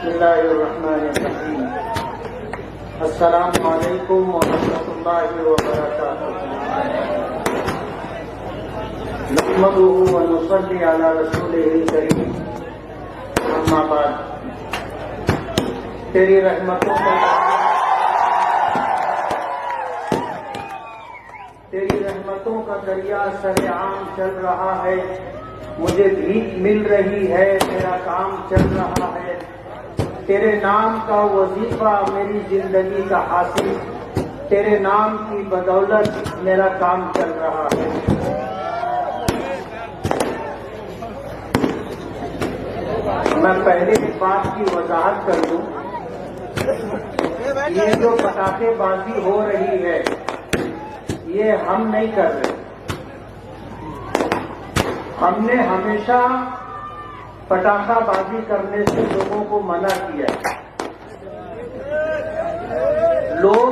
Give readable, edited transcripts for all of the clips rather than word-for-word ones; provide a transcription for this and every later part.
بسم اللہ الرحمن الرحیم. السلام علیکم ورحمۃ اللہ وبرکاتہ. نحمده ونصلی علی رسولہ الکریم. اما بعد. تیری رحمتوں کا دریا سرعام چل رہا ہے. مجھے بھیک مل رہی ہے، میرا کام چل رہا ہے. تیرے نام کا وظیفہ میری زندگی کا حاصل، تیرے نام کی بدولت میرا کام چل رہا ہے. میں پہلے ایک بات کی وضاحت کر دوں. یہ جو پٹاخے بازی ہو رہی ہے یہ ہم نہیں کر رہے. ہم نے ہمیشہ پٹاخہ بازی کرنے سے لوگوں کو منع کیا. لوگ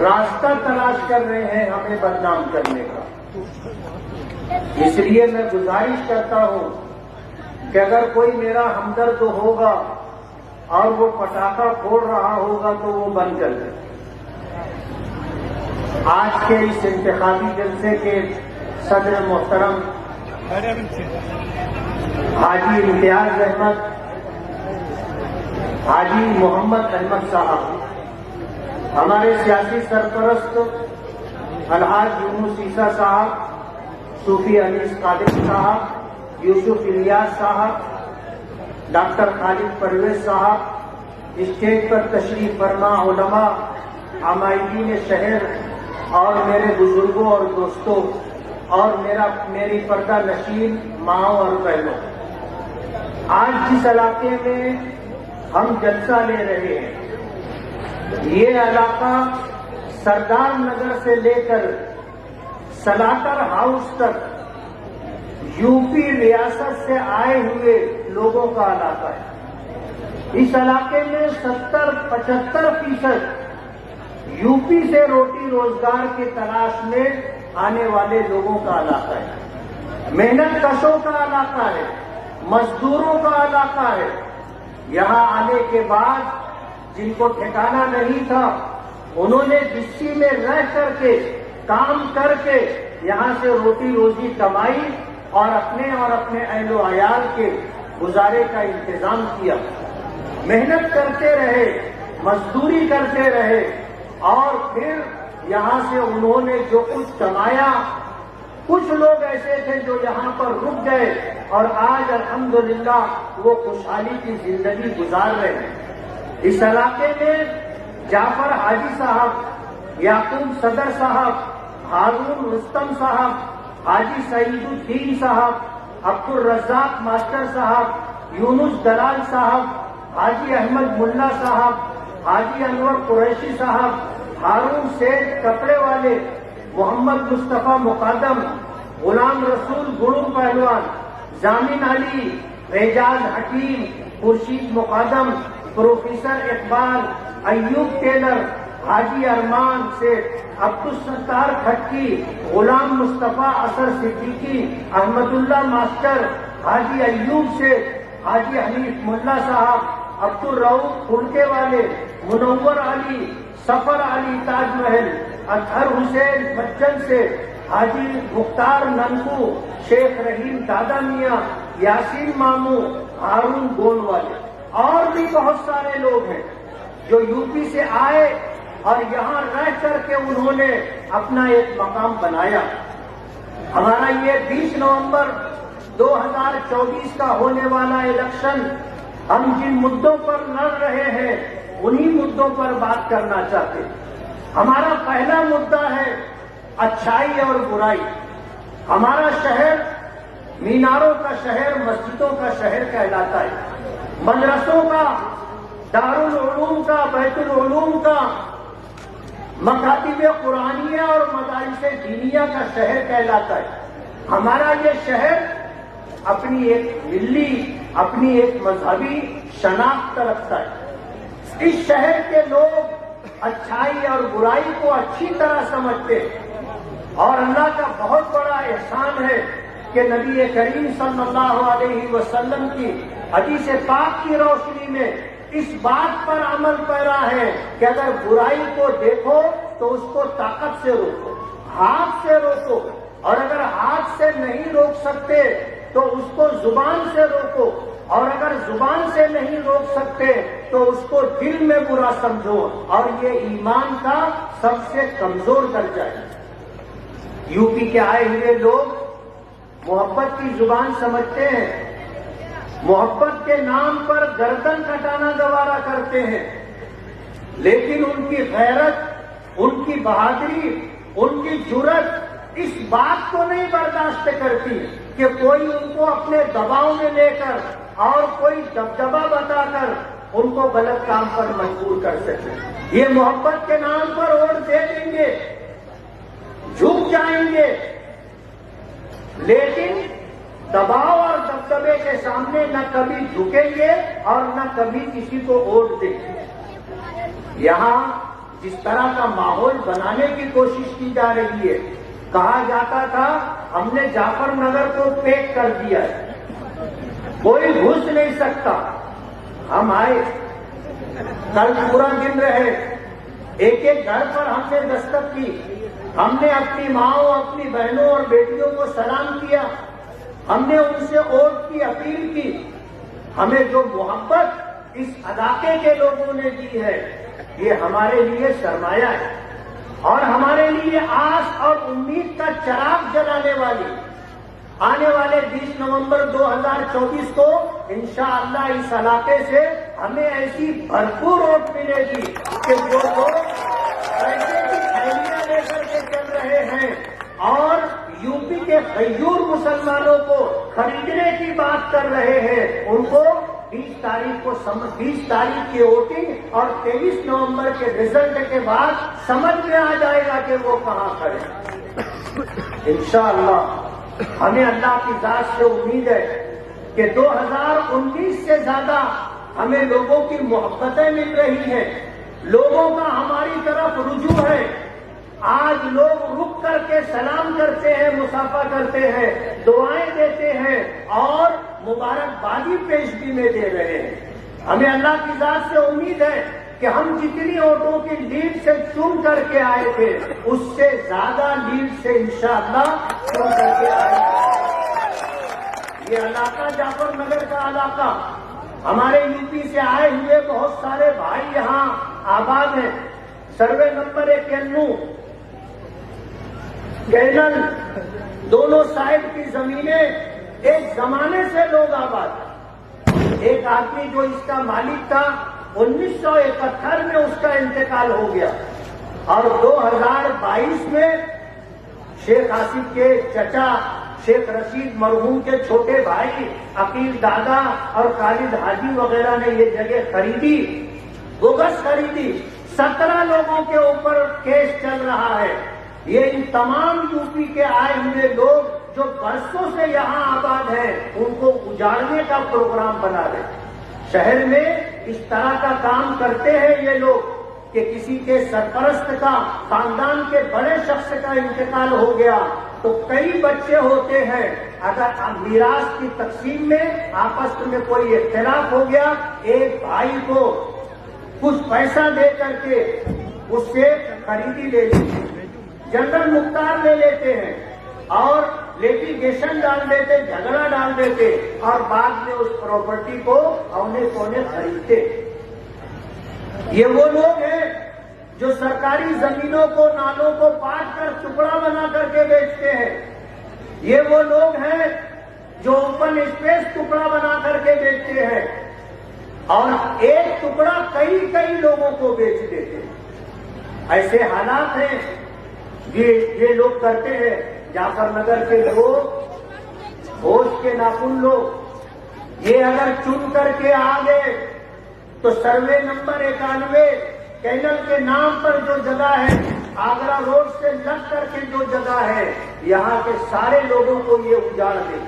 راستہ تلاش کر رہے ہیں ہمیں بدنام کرنے کا. اس لیے میں گزارش کرتا ہوں کہ اگر کوئی میرا ہمدرد ہوگا اور وہ پٹاخہ پھوڑ رہا ہوگا تو وہ بند کر دے. آج کے اس انتخابی جلسے کے صدر محترم حاجی امتیاز احمد، حاجی محمد احمد صاحب، ہمارے سیاسی سرپرست الحاج یونس عیسیٰ صاحب، صوفی انیس قادری صاحب، یوسف الیاس صاحب، ڈاکٹر خالد پرویز صاحب، اسٹیج پر تشریف فرما علماء، عمائدین شہر اور میرے بزرگوں اور دوستوں اور میری پردہ نشین ماؤں اور بہنوں. آج جس علاقے میں ہم جلسہ لے رہے ہیں یہ علاقہ سردار نگر سے لے کر سلاٹر ہاؤس تک یوپی ریاست سے آئے ہوئے لوگوں کا علاقہ ہے. اس علاقے میں 70-75% یوپی سے روٹی روزگار کی تلاش میں آنے والے لوگوں کا علاقہ ہے. محنت کشوں کا علاقہ ہے، مزدوروں کا علاقہ ہے. یہاں آنے کے بعد جن کو ٹھکانہ نہیں تھا انہوں نے بستی میں رہ کر کے کام کر کے یہاں سے روٹی روزی کمائی اور اپنے اہل و عیال کے گزارے کا انتظام کیا. محنت کرتے رہے، مزدوری کرتے رہے اور پھر یہاں سے انہوں نے جو کچھ کمایا. کچھ لوگ ایسے تھے جو یہاں پر رک گئے اور آج الحمدللہ وہ خوشحالی کی زندگی گزار رہے ہیں. اس علاقے میں جعفر حاجی صاحب، یعقوب صدر صاحب، ہارون رستم صاحب، حاجی سعید الدین صاحب، عبد الرزاق ماسٹر صاحب، یونس دلال صاحب، حاجی احمد ملا صاحب، حاجی انور قریشی صاحب، ہارون سیٹھ کپڑے والے، محمد مصطفیٰ مقدم، غلام رسول گڑو پہلوان، زامن علی، اعجاز حکیم، خورشید مقدم، پروفیسر اقبال، ایوب ٹیلر، حاجی ارمان سیٹھ، عبدالستار کھٹکی، غلام مصطفیٰ اثر صدیقی، احمد اللہ ماسٹر، حاجی ایوب سیٹھ، حاجی حنیف ملا صاحب، عبد الرؤف پھلکے والے، منور علی، سفر علی تاج محل، اطہر حسین بچن سے، حاجی مختار ننکو، شیخ رحیم دادا میاں، یاسین مامو، ہارون گول والے اور بھی بہت سارے لوگ ہیں جو یوپی سے آئے اور یہاں رہ کر کے انہوں نے اپنا ایک مقام بنایا. ہمارا یہ 20 نومبر 2024 کا ہونے والا الیکشن ہم جن مدوں پر لڑ رہے ہیں انہی مدوں پر بات کرنا چاہتے ہیں. ہمارا پہلا مدعا ہے اچھائی اور برائی. ہمارا شہر میناروں کا شہر، مسجدوں کا شہر کہلاتا ہے. مدرسوں کا، دارالعلوم کا، بیت العلوم کا، مکاتب قرآنیہ اور مدارس دینیہ کا شہر کہلاتا ہے. ہمارا یہ شہر اپنی ایک ملی، اپنی ایک مذہبی شناخت رکھتا ہے. اس شہر کے لوگ اچھائی اور برائی کو اچھی طرح سمجھتے ہیں اور اللہ کا بہت بڑا احسان ہے کہ نبی کریم صلی اللہ علیہ وسلم کی حدیث پاک کی روشنی میں اس بات پر عمل پیرا ہے کہ اگر برائی کو دیکھو تو اس کو طاقت سے روکو، ہاتھ سے روکو، اور اگر ہاتھ سے نہیں روک سکتے تو اس کو زبان سے روکو، اور اگر زبان سے نہیں روک سکتے تو اس کو دل میں برا سمجھو، اور یہ ایمان کا سب سے کمزور درجہ ہے۔ یو پی کے آئے ہوئے لوگ محبت کی زبان سمجھتے ہیں، محبت کے نام پر گردن کٹانا گوارا کرتے ہیں، لیکن ان کی غیرت، ان کی بہادری، ان کی جرأت اس بات کو نہیں برداشت کرتی کہ کوئی ان کو اپنے دباؤ میں لے کر اور کوئی دبدبا بتا کر ان کو غلط کام پر مجبور کر سکے۔ یہ محبت کے نام پر ووٹ دے دیں گے، جھک جائیں گے، لیکن دباؤ اور دبدبے کے سامنے نہ کبھی جھکیں گے اور نہ کبھی کسی کو ووٹ دیں گے۔ یہاں جس طرح کا ماحول بنانے کی کوشش کی جا رہی ہے، کہا جاتا تھا ہم نے جعفر نگر کو پیک کر دیا ہے، کوئی گھس نہیں سکتا۔ ہم آئے، کل پورا دن رہے، ایک ایک گھر پر ہم نے دستک کی، ہم نے اپنی ماؤں، اپنی بہنوں اور بیٹیوں کو سلام کیا، ہم نے ان سے ووٹ کی اپیل کی۔ ہمیں جو محبت اس علاقے کے لوگوں نے دی ہے یہ ہمارے لیے سرمایہ ہے، اور ہمارے لیے آس اور امید کا چراغ جلانے والی آنے والے 20 نومبر 2024 کو انشاءاللہ اس علاقے سے ہمیں ایسی بھرپور ووٹ ملے گی کہ جو لوگ پیسے کی تھیلیاں لے کر کے چل رہے ہیں اور یو پی کے غیور مسلمانوں کو خریدنے کی بات کر رہے ہیں، ان کو 20 تاریخ کی ووٹنگ اور 23 نومبر کے رزلٹ کے بعد سمجھ میں آ جائے گا کہ وہ کہاں کھڑے۔ انشاءاللہ ہمیں اللہ کی ذات سے امید ہے کہ 2019 سے زیادہ ہمیں لوگوں کی محبتیں مل رہی ہیں، لوگوں کا ہماری طرف رجوع ہے۔ آج لوگ رک کر کے سلام کرتے ہیں، مصافحہ کرتے ہیں، دعائیں دیتے ہیں اور مبارکبادی پیشگی میں دے رہے ہیں۔ ہمیں اللہ کی ذات سے امید ہے کہ ہم جتنی ووٹوں کی لیڈ سے چن کر کے آئے تھے اس سے زیادہ لیڈ سے انشاءاللہ چن کر کے آئے گے۔ یہ علاقہ جعفر نگر کا علاقہ، ہمارے یو پی سے آئے ہوئے بہت سارے بھائی یہاں آباد ہیں۔ سروے نمبر 91 کینل دونوں سائڈ کی زمینیں ایک زمانے سے لوگ آباد ہیں۔ ایک آدمی جو اس کا مالک تھا 1971 میں اس کا انتقال ہو گیا، اور 2022 میں شیخ آصف کے چچا شیخ رشید مرحوم کے چھوٹے بھائی عقیل دادا اور خالد حاجی وغیرہ نے یہ جگہ خریدی، بوگس خریدی۔ 17 لوگوں کے اوپر کیس چل رہا ہے۔ یہ ان تمام یو پی کے آئے ہوئے لوگ جو برسوں سے یہاں آباد ہیں ان کو اجاڑنے کا پروگرام بنا رہے ہیں۔ شہر میں اس طرح کا کام کرتے ہیں یہ لوگ کہ کسی کے سرپرست کا، خاندان کے بڑے شخص کا انتقال ہو گیا تو کئی بچے ہوتے ہیں، اگر میراث کی تقسیم میں آپس میں کوئی اختلاف ہو گیا، ایک بھائی کو کچھ پیسہ دے کر کے اس سے خریدی لے لیتے، جنرل مختار لے لیتے ہیں اور لیٹیگیشن ڈال دیتے، جھگڑا ڈال دیتے، اور بعد میں اس پراپرٹی کو اونے پونے خریدتے۔ یہ وہ لوگ ہیں جو سرکاری زمینوں کو، نالوں کو کاٹ کر ٹکڑا بنا کر کے بیچتے ہیں۔ یہ وہ لوگ ہیں جو اوپن اسپیس ٹکڑا بنا کر کے بیچتے ہیں اور ایک ٹکڑا کئی لوگوں کو بیچ دیتے ہیں۔ ایسے حالات ہیں یہ لوگ کرتے ہیں۔ جعفر نگر کے لوگ، ہوش کے ناخن لوگ، یہ اگر چن کر کے آ گئے تو سروے نمبر 91 کینل کے نام پر جو جگہ ہے، آگرہ روڈ سے لگ کر کے جو جگہ ہے، یہاں کے سارے لوگوں کو یہ اجاڑ دے۔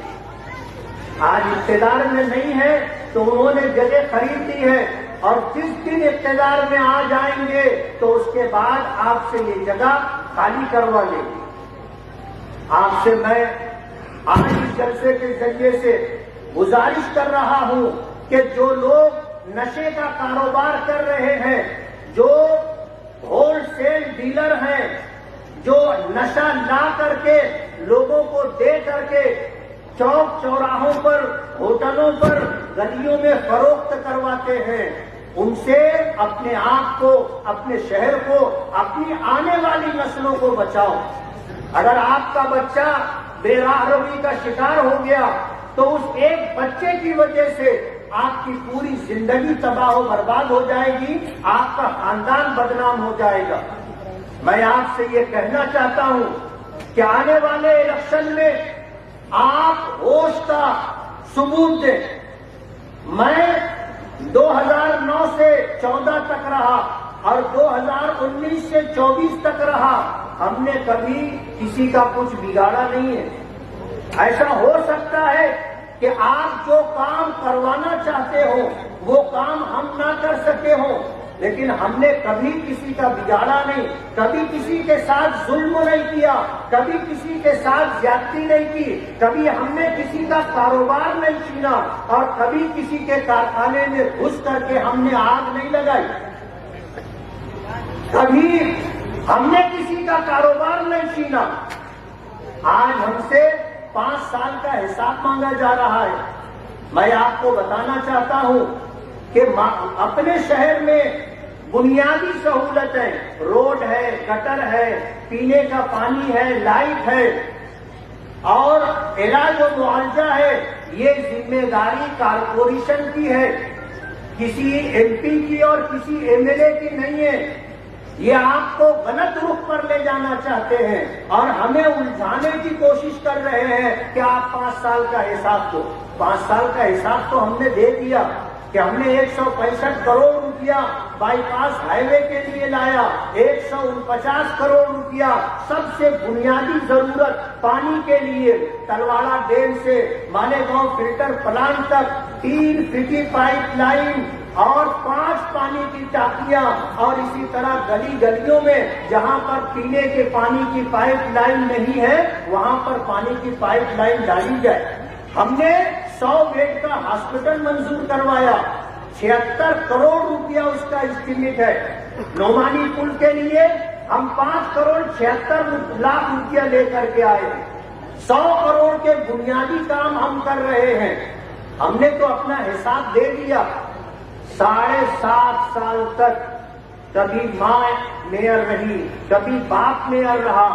آج اقتدار میں نہیں ہے تو انہوں نے جگہ خرید لی ہے، اور جس دن اقتدار میں آ جائیں گے تو اس کے بعد آپ سے یہ جگہ خالی کروا لیں گے۔ آپ سے میں آج اس جلسے کے ذریعے سے گزارش کر رہا ہوں کہ جو لوگ نشے کا کاروبار کر رہے ہیں، جو ہول سیل ڈیلر ہیں، جو نشہ لا کر کے لوگوں کو دے کر کے چوک چوراہوں پر، ہوٹلوں پر، گلیوں میں فروخت کرواتے ہیں، ان سے اپنے آپ کو، اپنے شہر کو، اپنی آنے والی نسلوں کو بچاؤ۔ اگر آپ کا بچہ بے راہ روی کا شکار ہو گیا تو اس ایک بچے کی وجہ سے آپ کی پوری زندگی تباہ و برباد ہو جائے گی، آپ کا خاندان بدنام ہو جائے گا۔ میں آپ سے یہ کہنا چاہتا ہوں کہ آنے والے الیکشن میں آپ ہوش کا ثبوت دیں۔ میں 2009 سے 14 تک رہا اور 2019 سے 24 تک رہا، ہم نے کبھی کسی کا کچھ بگاڑا نہیں ہے۔ ایسا ہو سکتا ہے کہ آپ جو کام کروانا چاہتے ہو وہ کام ہم نہ کر سکے ہوں، لیکن ہم نے کبھی کسی کا بگاڑا نہیں، کبھی کسی کے ساتھ ظلم نہیں کیا، کبھی کسی کے ساتھ زیادتی نہیں کی، کبھی ہم نے کسی کا کاروبار نہیں چھینا اور کبھی کسی کے کارخانے میں گھس کر کے ہم نے آگ نہیں لگائی، کبھی ہم نے کسی کا کاروبار نہیں چھینا۔ آج ہم سے 5 سال کا حساب مانگا جا رہا ہے۔ میں آپ کو بتانا چاہتا ہوں کہ اپنے شہر میں بنیادی سہولتیں، روڈ ہے، گٹر ہے، پینے کا پانی ہے، لائٹ ہے اور علاج و معالجہ ہے، یہ ذمہ داری کارپوریشن کی ہے، کسی ایم پی کی اور کسی ایم ایل اے کی نہیں ہے۔ یہ آپ کو غلط رخ پر لے جانا چاہتے ہیں اور ہمیں الجھانے کی کوشش کر رہے ہیں کہ آپ 5 سال کا حساب دو۔ 5 سال کا حساب تو ہم نے دے دیا کہ ہم نے 165 کروڑ روپیہ بائی پاس ہائی وے کے لیے لایا، 149 کروڑ روپیہ سب سے بنیادی ضرورت پانی کے لیے، تلواڑا ڈیم سے مالیگاؤں فلٹر پلانٹ تک 3 فٹی پائپ لائن اور 5 پانی کی ٹانکیاں، اور اسی طرح گلی گلیوں میں جہاں پر پینے کے پانی کی پائپ لائن نہیں ہے وہاں پر پانی کی پائپ لائن ڈالی جائے۔ ہم نے 100 بیڈ کا ہاسپٹل منظور کروایا، 76 کروڑ روپیہ اس کا اسٹیمیٹ ہے۔ نعمانی پل کے لیے ہم 5 کروڑ 76 لاکھ روپیہ لے کر کے آئے، 100 کروڑ کے بنیادی کام ہم کر رہے ہیں۔ ہم نے تو اپنا حساب دے دیا۔ 7.5 سال تک کبھی ماں میئر رہی، کبھی باپ میئر رہا،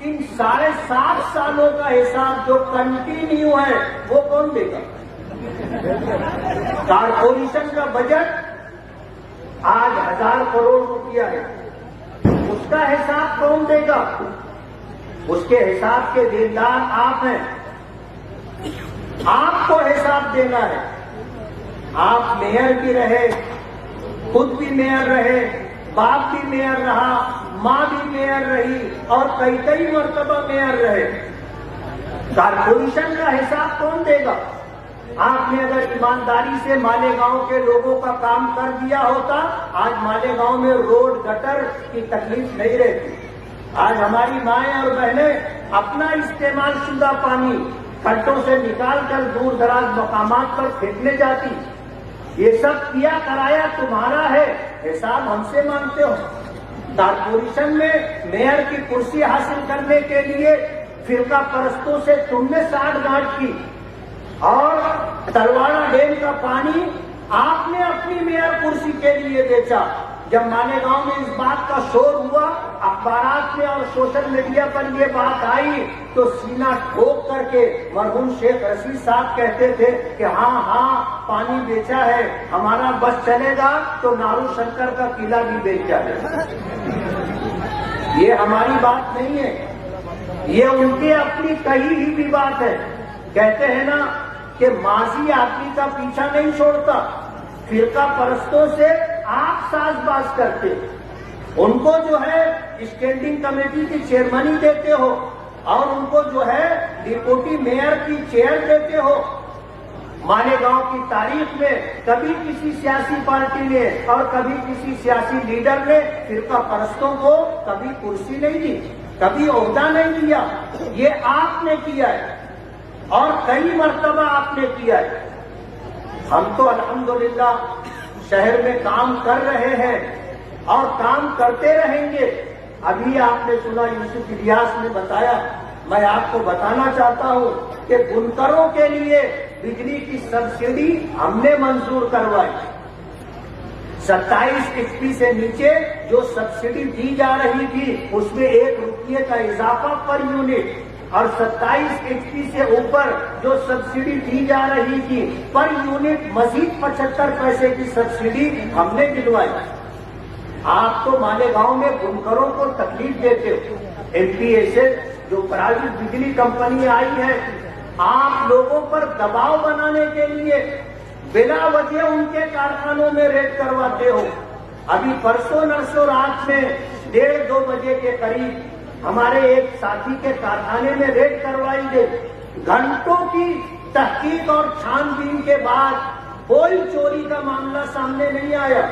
ان 7.5 سالوں کا حساب جو کنٹینیو ہے وہ کون دے گا؟ کارپوریشن کا بجٹ آج 1000 کروڑ روپیہ ہے، اس کا حساب کون دے گا؟ اس کے حساب کے دیندار آپ ہیں، آپ کو حساب دینا ہے۔ آپ میئر بھی رہے، خود بھی میئر رہے، باپ بھی میئر رہا، ماں بھی میئر رہی اور کئی مرتبہ میئر رہے۔ کارپوریشن کا حساب کون دے گا؟ آپ نے اگر ایمانداری سے مالیگاؤں کے لوگوں کا کام کر دیا ہوتا، آج مالیگاؤں میں روڈ گٹر کی تکلیف نہیں رہتی۔ آج ہماری مائیں اور بہنیں اپنا استعمال شدہ پانی کھڈوں سے نکال کر دور دراز مقامات پر پھینکنے جاتی۔ یہ سب کیا کرایا تمہارا ہے، حساب ہم سے مانگتے ہو۔ کارپوریشن میں میئر کی کرسی حاصل کرنے کے لیے فرقہ پرستوں سے تم نے ساٹھ گانٹھ کی، اور تلواڑا ڈیم کا پانی آپ نے اپنی میئر کرسی کے لیے بیچا۔ جب مالیگاؤں میں اس بات کا شور ہوا، اخبارات میں اور سوشل میڈیا پر یہ بات آئی، تو سینہ ٹھوک کر کے مرحوم شیخ رشید صاحب کہتے تھے کہ ہاں پانی بیچا ہے، ہمارا بس چلے گا تو نارو شنکر کا قلعہ بھی بیچ جائے۔ یہ ہماری بات نہیں ہے، یہ ان کی اپنی کہی ہوئی بات ہے۔ کہتے ہیں نا کہ ماضی آدمی کا پیچھا نہیں چھوڑتا۔ فرقہ پرستوں سے آپ ساز باز کرتے، ان کو جو ہے اسٹینڈنگ کمیٹی کی چیئرمنی دیتے ہو اور ان کو جو ہے ڈپٹی میئر کی چیئر دیتے ہو۔ مالیگاؤں کی تاریخ میں کبھی کسی سیاسی پارٹی نے اور کبھی کسی سیاسی لیڈر نے فرقہ پرستوں کو کبھی کرسی نہیں دی، کبھی عہدہ نہیں دیا۔ یہ آپ نے کیا ہے اور کئی مرتبہ آپ نے کیا ہے۔ ہم تو الحمدللہ شہر میں کام کر رہے ہیں اور کام کرتے رہیں گے. ابھی آپ نے سنا یوسف الیاس نے بتایا. میں آپ کو بتانا چاہتا ہوں کہ بنکروں کے لیے بجلی کی سبسڈی ہم نے منظور کروائی. 27 HP سے نیچے جو سبسڈی دی جا رہی تھی اس میں 1 روپیے کا اضافہ پر یونٹ, اور 27 HP سے اوپر جو سبسڈی دی جا رہی تھی پر یونٹ مزید 75 پیسے کی سبسڈی ہم نے دلوائی. آپ تو مالیگاؤں میں بنکروں کو تکلیف دیتے ہو. MPA سے جو پرائیویٹ بجلی کمپنی آئی ہے, آپ لوگوں پر دباؤ بنانے کے لیے بلا وجہ ان کے کارخانوں میں ریڈ کرواتے ہو. ابھی پرسوں نرسوں رات میں 1:30-2 بجے کے قریب ہمارے ایک ساتھی کے کارخانے میں ریڈ کروائی گئی. گھنٹوں کی تحقیق اور چھان بین کے بعد کوئی چوری کا معاملہ سامنے نہیں آیا,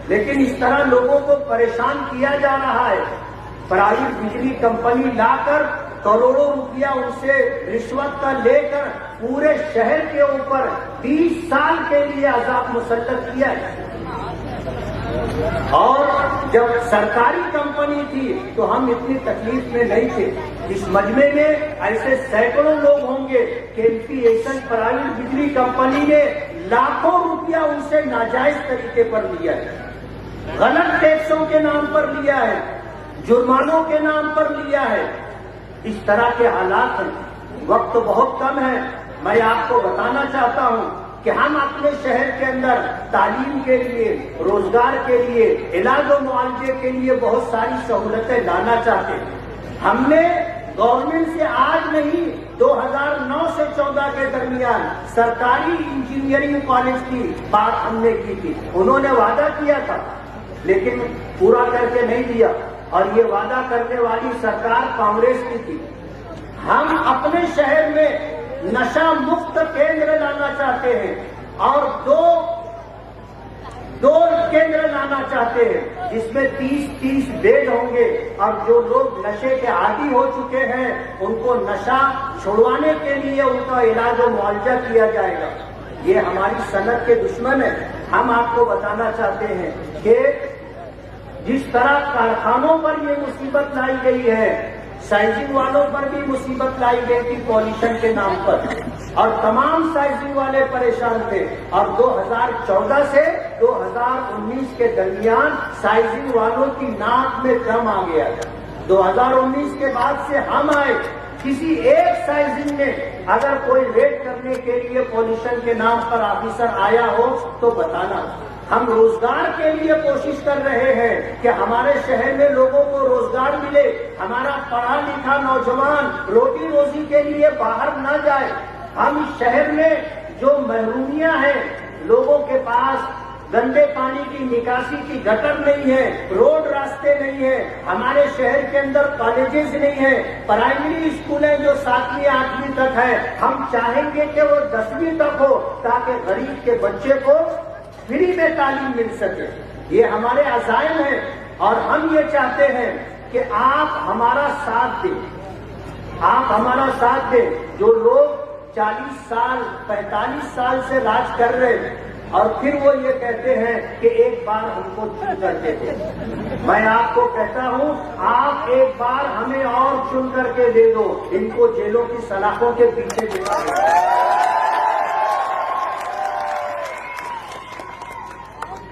لیکن اس طرح لوگوں کو پریشان کیا جا رہا ہے. پرائیویٹ بجلی کمپنی لا کر کروڑوں روپیہ ان سے رشوت کا لے کر پورے شہر کے اوپر 20 سال کے لیے عذاب مسلط کیا ہے. اور جب سرکاری کمپنی تھی تو ہم اتنی تکلیف میں نہیں تھے. اس مجمع میں ایسے سینکڑوں لوگ ہوں گے کہ MPSL پرائیویٹ بجلی کمپنی نے لاکھوں روپیہ ان سے ناجائز طریقے پر لیا ہے, غلط ٹیکسوں کے نام پر لیا ہے, جرمانوں کے نام پر لیا ہے. اس طرح کے حالات ہیں. وقت بہت کم ہے. میں آپ کو بتانا چاہتا ہوں کہ ہم اپنے شہر کے اندر تعلیم کے لیے, روزگار کے لیے, علاج و معالجے کے لیے بہت ساری سہولتیں لانا چاہتے ہیں. ہم نے گورنمنٹ سے آج نہیں 2009 سے 14 کے درمیان سرکاری انجینئرنگ کالج کی بات ہم نے کی تھی. انہوں نے وعدہ کیا تھا لیکن پورا کر کے نہیں دیا, اور یہ وعدہ کرنے والی سرکار کانگریس کی تھی. ہم اپنے شہر میں نشہ مفت کیندر لانا چاہتے ہیں اور دو کیندر لانا چاہتے ہیں جس میں 30 بیڈ ہوں گے, اور جو لوگ نشے کے عادی ہو چکے ہیں ان کو نشہ چھڑوانے کے لیے ان کا علاج و معالجہ کیا جائے گا. یہ ہماری صنعت کے دشمن ہیں. ہم آپ کو بتانا چاہتے ہیں کہ جس طرح کارخانوں پر یہ مصیبت لائی گئی ہے, سائزنگ والوں پر بھی مصیبت لائی گئی تھی پالیوشن کے نام پر, اور تمام سائزنگ والے پریشان تھے. اور 2014 سے 2019 کے درمیان سائزنگ والوں کی ناک میں دم آ گیا تھا. 2019 کے بعد سے ہم آئے, کسی ایک سائزنگ میں اگر کوئی ریڈ کرنے کے لیے پالیوشن کے نام پر آفیسر آیا ہو تو بتانا. ہم روزگار کے لیے کوشش کر رہے ہیں کہ ہمارے شہر میں لوگوں کو روزگار ملے, ہمارا پڑھا لکھا نوجوان روٹی روزی کے لیے باہر نہ جائے. ہم شہر میں جو محرومیاں ہیں, لوگوں کے پاس گندے پانی کی نکاسی کی گٹر نہیں ہے, روڈ راستے نہیں ہے, ہمارے شہر کے اندر کالجز نہیں ہے, پرائمری اسکولیں جو 7ویں 8ویں تک ہے ہم چاہیں گے کہ وہ 10ویں تک ہو تاکہ غریب کے بچے کو فری میں تعلیم مل سکے. یہ ہمارے عزائم ہیں اور ہم یہ چاہتے ہیں کہ آپ ہمارا ساتھ دیں, آپ ہمارا ساتھ دیں. جو لوگ 40 سال 45 سال سے راج کر رہے ہیں اور پھر وہ یہ کہتے ہیں کہ ایک بار ہم کو چن کر دے دو, میں آپ کو کہتا ہوں آپ ایک بار ہمیں اور چن کر کے دے دو. ان کو جیلوں کی سلاخوں کے پیچھے دینا ہے.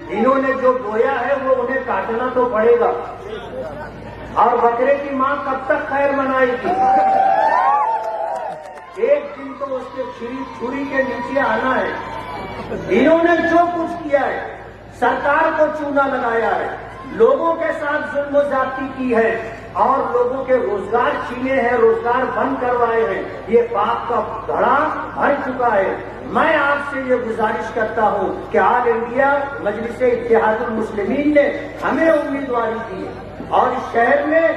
انہوں نے جو بویا ہے وہ انہیں کاٹنا تو پڑے گا, اور بکرے کی ماں کب تک خیر منائے گی؟ ایک دن تو اس کے چھری کے نیچے آنا ہے. انہوں نے جو کچھ کیا ہے, سرکار کو چونا لگایا ہے, لوگوں کے ساتھ ظلم و زیادتی کی ہے, اور لوگوں کے روزگار چھینے ہیں, روزگار بند کروائے ہیں. یہ پاپ کا گھڑا بھر چکا ہے. میں آپ سے یہ گزارش کرتا ہوں کہ آل انڈیا مجلس اتحاد المسلمین نے ہمیں امیدواری دی, اور اس شہر میں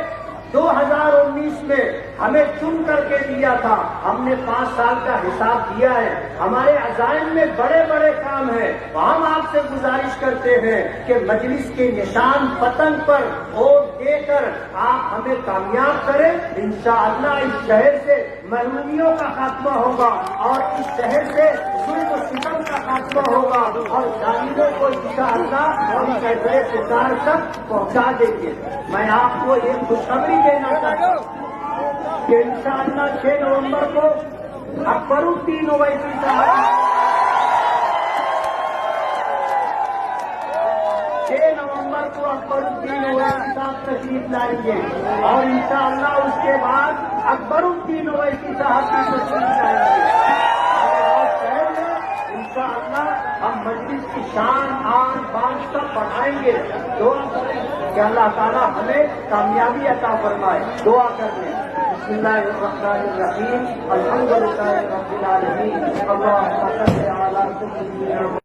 2019 میں ہمیں چن کر کے دیا تھا. ہم نے 5 سال کا حساب دیا ہے. ہمارے عزائم میں بڑے بڑے کام ہیں. ہم آپ سے گزارش کرتے ہیں کہ مجلس کے نشان پتنگ پر ووٹ دے کر آپ ہمیں کامیاب کریں. انشاءاللہ اس شہر سے محرومیوں کا خاتمہ ہوگا اور اس شہر سے ظلم و ستم کا خاتمہ اور شاہدوں کو انشاءاللہ اور کیسے پکار تک پہنچا دیں گے. میں آپ کو ایک خوشخبری دینا چاہتا ہوں کہ انشاءاللہ 6 نومبر کو اکبر الدین اویسی صاحب 6 نومبر کو اکبر الدین اویسی صاحب تشریف لائیں گے اور انشاءاللہ اس کے بعد اکبر الدین اویسی صاحب کی تشریف لائیں گے. انشاءاللہ ہم مجلس کی شان آن بان سب بڑھائیں گے. دعا کریں کہ اللہ تعالیٰ ہمیں کامیابی عطا فرمائے. دعا کریں. بسم اللہ الرحمن الرحیم. الحمدللہ رب العالمین. اللہم صل علی سیدنا